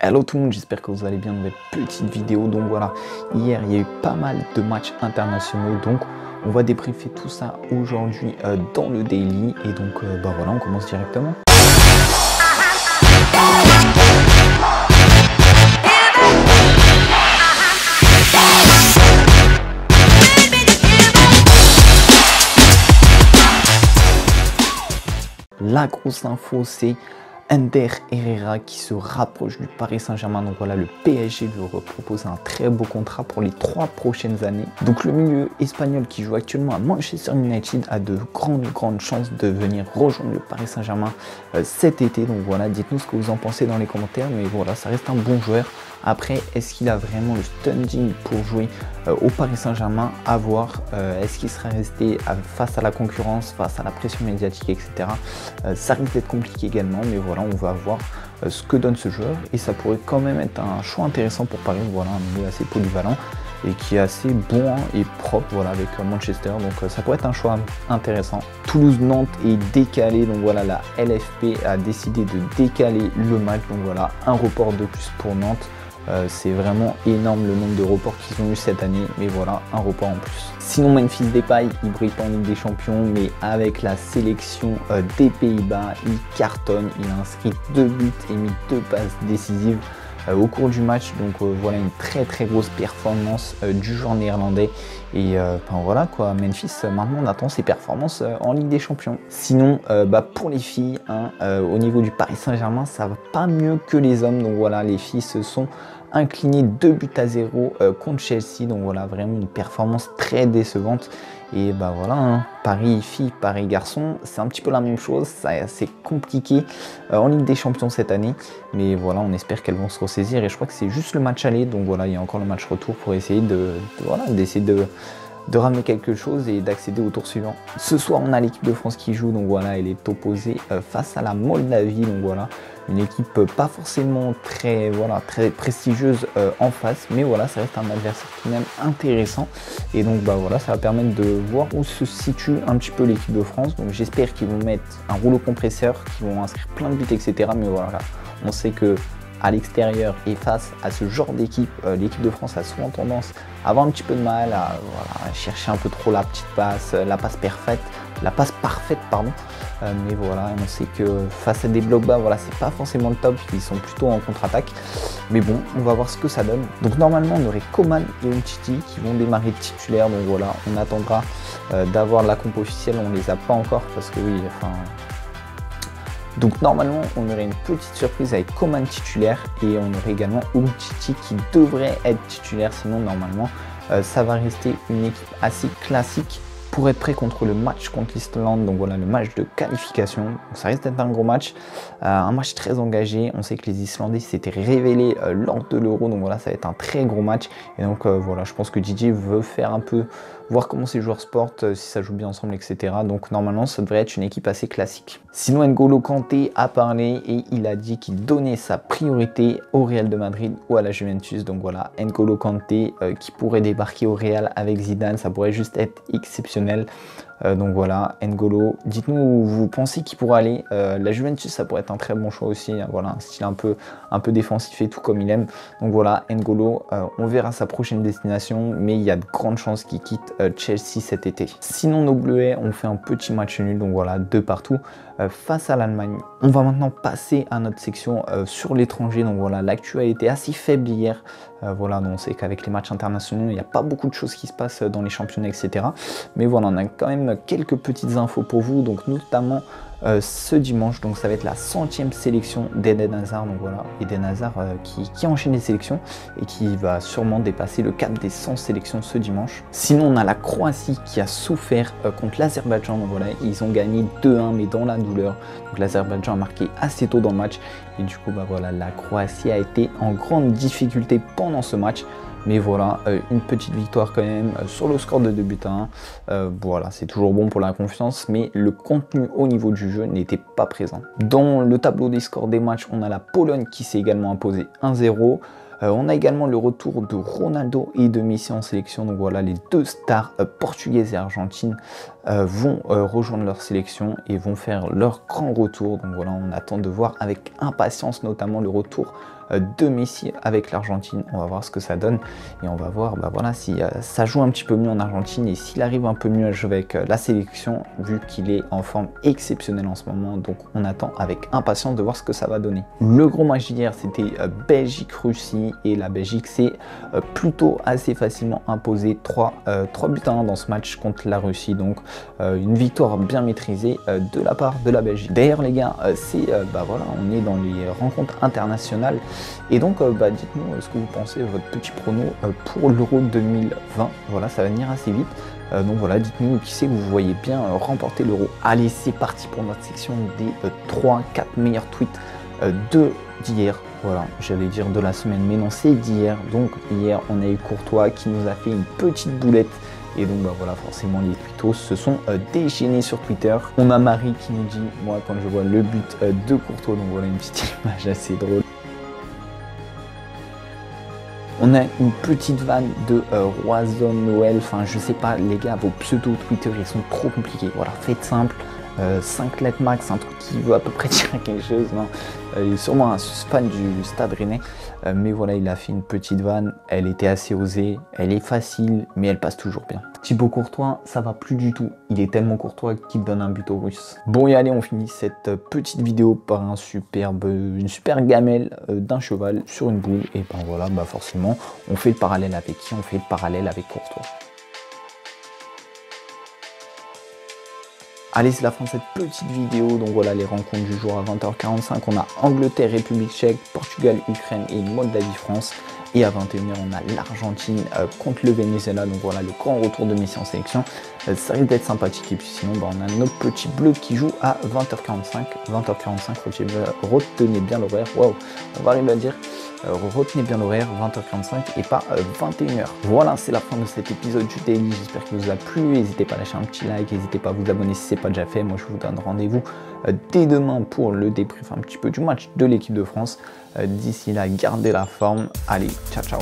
Hello tout le monde, j'espère que vous allez bien. Nouvelle petite vidéo. Donc voilà, hier il y a eu pas mal de matchs internationaux, donc on va débriefer tout ça aujourd'hui dans le daily. Et donc voilà, on commence directement. La grosse info, c'est Ander Herrera qui se rapproche du Paris Saint-Germain. Donc voilà, le PSG lui propose un très beau contrat pour les 3 prochaines années. Donc le milieu espagnol qui joue actuellement à Manchester United a de grandes chances de venir rejoindre le Paris Saint-Germain cet été. Donc voilà, dites-nous ce que vous en pensez dans les commentaires. Mais voilà, ça reste un bon joueur. Après, est-ce qu'il a vraiment le standing pour jouer au Paris Saint-Germain? À voir. Est-ce qu'il sera resté face à la concurrence, face à la pression médiatique, etc. Ça risque d'être compliqué également, mais voilà, on va voir ce que donne ce joueur. Et ça pourrait quand même être un choix intéressant pour Paris. Voilà, un milieu assez polyvalent et qui est assez bon et propre, voilà, avec Manchester. Donc ça pourrait être un choix intéressant. Toulouse-Nantes est décalé. Donc voilà, la LFP a décidé de décaler le match. Donc voilà, un report de plus pour Nantes. C'est vraiment énorme le nombre de reports qu'ils ont eu cette année, mais voilà, un report en plus. Sinon, Memphis Depay, il brille pas en Ligue des Champions, mais avec la sélection des Pays-Bas, il cartonne. Il a inscrit 2 buts et mis 2 passes décisives au cours du match. Donc voilà, une très grosse performance du joueur néerlandais. Et ben voilà quoi, Memphis, maintenant on attend ses performances en Ligue des Champions. Sinon, pour les filles, au niveau du Paris Saint-Germain, ça va pas mieux que les hommes. Donc voilà, les filles se sont inclinées 2-0 contre Chelsea. Donc voilà, vraiment une performance très décevante. Et bah voilà, Paris filles, Paris garçons, c'est un petit peu la même chose. C'est compliqué en Ligue des Champions cette année. Mais voilà, on espère qu'elles vont se ressaisir. Et je crois que c'est juste le match aller. Donc voilà, il y a encore le match retour pour essayer d'essayer de ramener quelque chose et d'accéder au tour suivant. Ce soir, on a l'équipe de France qui joue. Donc voilà, elle est opposée face à la Moldavie. Donc voilà, une équipe pas forcément très prestigieuse en face, mais voilà, ça reste un adversaire tout de même intéressant. Et donc bah voilà, ça va permettre de voir où se situe un petit peu l'équipe de France. Donc j'espère qu'ils vont mettre un rouleau compresseur, qu'ils vont inscrire plein de buts, etc. Mais voilà, on sait que à l'extérieur et face à ce genre d'équipe, l'équipe de France a souvent tendance à avoir un petit peu de mal à chercher un peu trop la petite passe, la passe parfaite, pardon. Mais voilà, on sait que face à des blocs bas, voilà, c'est pas forcément le top, ils sont plutôt en contre-attaque. Mais bon, on va voir ce que ça donne. Donc normalement, on aurait Coman et Umtiti qui vont démarrer titulaires. Donc voilà, on attendra d'avoir la compo officielle, on les a pas encore parce que oui, enfin. Donc normalement, on aurait une petite surprise avec Coman titulaire et on aurait également Umtiti qui devrait être titulaire. Sinon, normalement, ça va rester une équipe assez classique pour être prêt contre le match contre l'Islande. Donc voilà, le match de qualification. Donc, ça risque d'être un gros match, un match très engagé. On sait que les Islandais s'étaient révélés lors de l'Euro. Donc voilà, ça va être un très gros match. Et donc voilà, je pense que Didier veut faire un peu, voir comment ces joueurs se portent, si ça joue bien ensemble, etc. Donc normalement, ça devrait être une équipe assez classique. Sinon, N'Golo Kanté a parlé et il a dit qu'il donnait sa priorité au Real de Madrid ou à la Juventus. Donc voilà, N'Golo Kanté qui pourrait débarquer au Real avec Zidane, ça pourrait juste être exceptionnel. Donc voilà, N'Golo, dites-nous où vous pensez qu'il pourrait aller. La Juventus, ça pourrait être un très bon choix aussi. Voilà, un style un peu défensif et tout comme il aime. Donc voilà, N'Golo, on verra sa prochaine destination, mais il y a de grandes chances qu'il quitte Chelsea cet été. Sinon, nos Bleuets ont fait un petit match nul, donc voilà, 2 partout face à l'Allemagne. On va maintenant passer à notre section sur l'étranger. Donc voilà, l'actu a été assez faible hier. Voilà, donc on sait qu'avec les matchs internationaux, il n'y a pas beaucoup de choses qui se passent dans les championnats, etc. Mais voilà, on a quand même quelques petites infos pour vous, donc notamment ce dimanche, donc ça va être la 100e sélection d'Eden Hazard. Donc voilà, Eden Hazard qui enchaîne les sélections et qui va sûrement dépasser le cap des 100 sélections ce dimanche. Sinon, on a la Croatie qui a souffert contre l'Azerbaïdjan. Donc voilà, ils ont gagné 2-1 mais dans la douleur. Donc l'Azerbaïdjan a marqué assez tôt dans le match et du coup bah voilà, la Croatie a été en grande difficulté pendant ce match. Mais voilà, une petite victoire quand même sur le score de 2-1. Voilà, c'est toujours bon pour la confiance, mais le contenu au niveau du jeu n'était pas présent. Dans le tableau des scores des matchs, on a la Pologne qui s'est également imposée 1-0. On a également le retour de Ronaldo et de Messi en sélection. Donc voilà, les 2 stars portugaises et argentines vont rejoindre leur sélection et vont faire leur grand retour. Donc voilà, on attend de voir avec impatience notamment le retour de Messi avec l'Argentine. On va voir ce que ça donne et on va voir voilà, si ça joue un petit peu mieux en Argentine et s'il arrive un peu mieux à jouer avec la sélection, vu qu'il est en forme exceptionnelle en ce moment. Donc on attend avec impatience de voir ce que ça va donner. Le gros match d'hier, c'était Belgique-Russie et la Belgique s'est plutôt assez facilement imposé 3 buts à 1 dans ce match contre la Russie. Donc une victoire bien maîtrisée de la part de la Belgique. D'ailleurs les gars, c'est voilà, on est dans les rencontres internationales. Et donc, dites-nous ce que vous pensez, votre petit prono pour l'Euro 2020. Voilà, ça va venir assez vite. Donc voilà, dites-nous qui c'est que vous voyez bien remporter l'Euro. Allez, c'est parti pour notre section des 3-4 meilleurs tweets d'hier. Voilà, j'allais dire de la semaine, mais non, c'est d'hier. Donc hier, on a eu Courtois qui nous a fait une petite boulette. Et donc voilà, forcément les tweetos se sont déchaînés sur Twitter. On a Marie qui nous dit, moi quand je vois le but de Courtois, donc voilà une petite image assez drôle. On a une petite vanne de Roison Noël, enfin je sais pas les gars, vos pseudo Twitter ils sont trop compliqués, voilà, faites simple, 5 lettres max, un truc qui veut à peu près dire quelque chose, non, il est sûrement un fan du Stade Rennais, mais voilà, il a fait une petite vanne, elle était assez osée, elle est facile, mais elle passe toujours bien. Thibaut Courtois, ça va plus du tout, il est tellement courtois qu'il donne un but aux Russes. Bon et allez, on finit cette petite vidéo par une super gamelle d'un cheval sur une boule, et ben voilà, forcément, on fait le parallèle avec qui? On fait le parallèle avec Courtois. Allez, c'est la fin de cette petite vidéo. Donc voilà les rencontres du jour à 20h45. On a Angleterre, République tchèque, Portugal, Ukraine et Moldavie, France. Et à 21h, on a l'Argentine contre le Venezuela. Donc voilà le grand retour de Messi en sélection. Ça risque d'être sympathique. Et puis sinon, on a notre petit bleu qui joue à 20h45. 20h45, retenez bien l'horaire. Waouh, on va arriver à dire. Retenez bien l'horaire, 20h45 et pas 21h. Voilà, c'est la fin de cet épisode du Daily. J'espère qu'il vous a plu. N'hésitez pas à lâcher un petit like, n'hésitez pas à vous abonner si ce n'est pas déjà fait. Moi, je vous donne rendez-vous dès demain pour le débrief un petit peu du match de l'équipe de France. D'ici là, gardez la forme. Allez, ciao, ciao.